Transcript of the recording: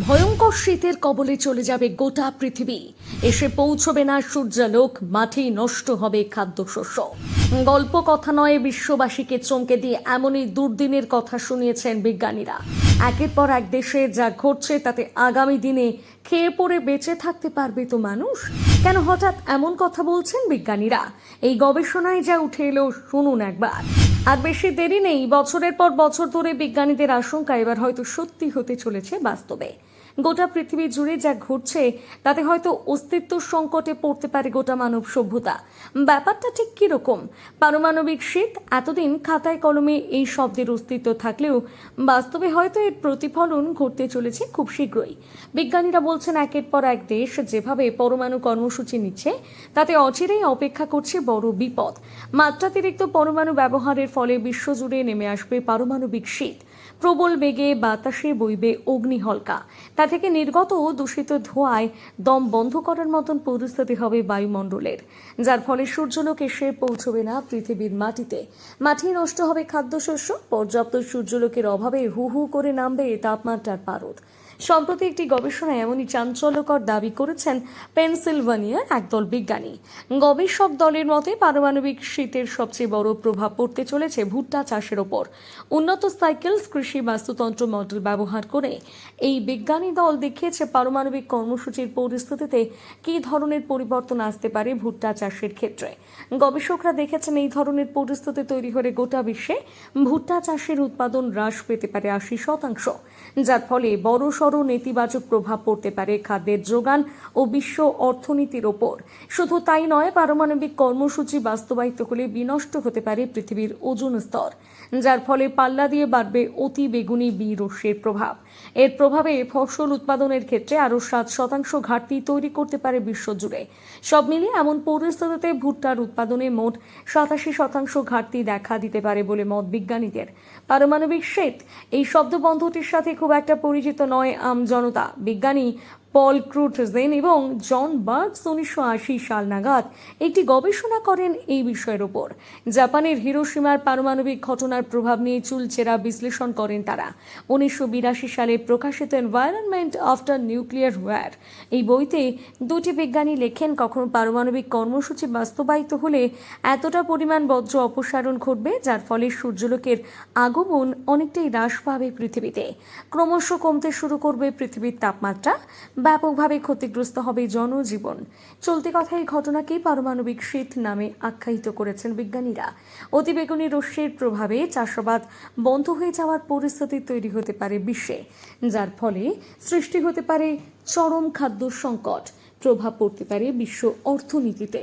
ভয়ঙ্কর শীতের কবলে চলে যাবে গোটা পৃথিবী। এসে পৌঁছবে না সূর্যালোক, মাঠেই নষ্ট হবে খাদ্যশস্য। গল্প কথা নয়, বিশ্ববাসীকে চমকে দিয়ে এমনই দুর্দিনের কথা শুনিয়েছেন বিজ্ঞানীরা। একের পর এক দেশে যা ঘটছে তাতে আগামী দিনে খেয়ে পড়ে বেঁচে থাকতে পারবে তো মানুষ? কেন হঠাৎ এমন কথা বলছেন বিজ্ঞানীরা? এই গবেষণায় যা উঠে এলো শুনুন একবার। আর বেশি দেরি নেই, বছরের পর বছর ধরে বিজ্ঞানীদের আশঙ্কা এবার হয়তো সত্যি হতে চলেছে বাস্তবে। গোটা পৃথিবী জুড়ে যা ঘটছে তাতে হয়তো অস্তিত্ব সংকটে পড়তে পারে গোটা মানব সভ্যতা। ব্যাপারটা ঠিক কিরকম? পারমাণবিক শীত এতদিন খাতায় কলমে এই শব্দের অস্তিত্ব থাকলেও বাস্তবে হয়তো এর প্রতিফলন ঘটতে চলেছে খুব শীঘ্রই। বিজ্ঞানীরা বলছেন, একের পর এক দেশ যেভাবে পরমাণু কর্মসূচি নিচ্ছে তাতে অচিরেই অপেক্ষা করছে বড় বিপদ। মাত্রাতিরিক্ত পরমাণু ব্যবহারের ফলে বিশ্বজুড়ে নেমে আসবে পারমাণবিক শীত। প্রবল বেগে বাতাসে বইবে অগ্নিহলকা। তা থেকে নির্গত দূষিত ধোঁয়ায় দম বন্ধ করার মতন পরিস্থিতি হবে বায়ুমণ্ডলের, যার ফলে সূর্যালোক এসে পৌঁছবে না পৃথিবীর মাটিতে। মাটি নষ্ট হবে খাদ্যশস্য। পর্যাপ্ত সূর্যালোকের অভাবে হু হু করে নামবে তাপমাত্রার পারদ। সম্প্রতি একটি গবেষণায় এমনই চাঞ্চল্যকর দাবি করেছেন পেনসিলভানিয়ার একদল বিজ্ঞানী। গবেষক দলের মতে পারমাণবিক শীতের সবচেয়ে বড় প্রভাব পড়তে চলেছে ভুট্টা চাষের ওপর। উন্নত সাইকেলস কৃষি বাস্তুতন্ত্র মডেল ব্যবহার করে এই বিজ্ঞানী দল দেখিয়েছে পারমাণবিক কর্মসূচির পরিস্থিতিতে কী ধরনের পরিবর্তন আসতে পারে ভুট্টা চাষের ক্ষেত্রে। গবেষকরা দেখেছেন, এই ধরনের পরিস্থিতি তৈরি হলে গোটা বিশ্বে ভুট্টা চাষের উৎপাদন হ্রাস পেতে পারে 80%, যার ফলে বড়সড় নেতিবাচক প্রভাব পড়তে পারে খাদ্যের যোগান ও বিশ্ব অর্থনীতির ওপর। শুধু তাই নয়, পারমাণবিক কর্মসূচি বাস্তবায়িত হলে বিনষ্ট হতে পারে পৃথিবীর ওজোন স্তর, যার ফলে পাল্লা দিয়ে বাড়বে অতি বেগুনি বি রশ্মির প্রভাব। এর প্রভাবে ফসল উৎপাদনের ক্ষেত্রে আরও 7% ঘাটতি তৈরি করতে পারে বিশ্বজুড়ে। সব মিলিয়ে এমন পরিস্থিতিতে ভুট্টার উৎপাদনে মোট 87% ঘাটতি দেখা দিতে পারে বলে মত বিজ্ঞানীদের। পারমাণবিক শীত এই শব্দবন্ধটির সাথে খুব একটা পরিচিত নয় আমজনতা। বিজ্ঞানী পল ক্রুটজেন এবং জন বার্গস 1980 সাল নাগাদ একটি গবেষণা করেন এই বিষয়ের ওপর। জাপানের হিরোশিমার পারমাণবিক ঘটনার প্রভাব নিয়ে চুলচেরা বিশ্লেষণ করেন তারা। 1982 সালে প্রকাশিত এনভায়রনমেন্ট আফটার নিউক্লিয়ার ওয়ার এই বইতে দুটি বিজ্ঞানী লেখেন, কখনো পারমাণবিক কর্মসূচি বাস্তবায়িত হলে এতটা পরিমাণ বজ্র অপসারণ ঘটবে যার ফলে সূর্যালোকের আগমন অনেকটাই হ্রাস পাবে পৃথিবীতে। ক্রমশ কমতে শুরু করবে পৃথিবীর তাপমাত্রা, ব্যাপকভাবে ক্ষতিগ্রস্ত হবে জনজীবন। চলতি কথায় এই ঘটনাকেই পারমাণবিক শীত নামে আখ্যায়িত করেছেন বিজ্ঞানীরা। অতিবেগুনি রশ্মির প্রভাবে চাষাবাদ বন্ধ হয়ে যাওয়ার পরিস্থিতি তৈরি হতে পারে বিশ্বে, যার ফলে সৃষ্টি হতে পারে চরম খাদ্য সংকট। প্রভাব পড়তে পারে বিশ্ব অর্থনীতিতে।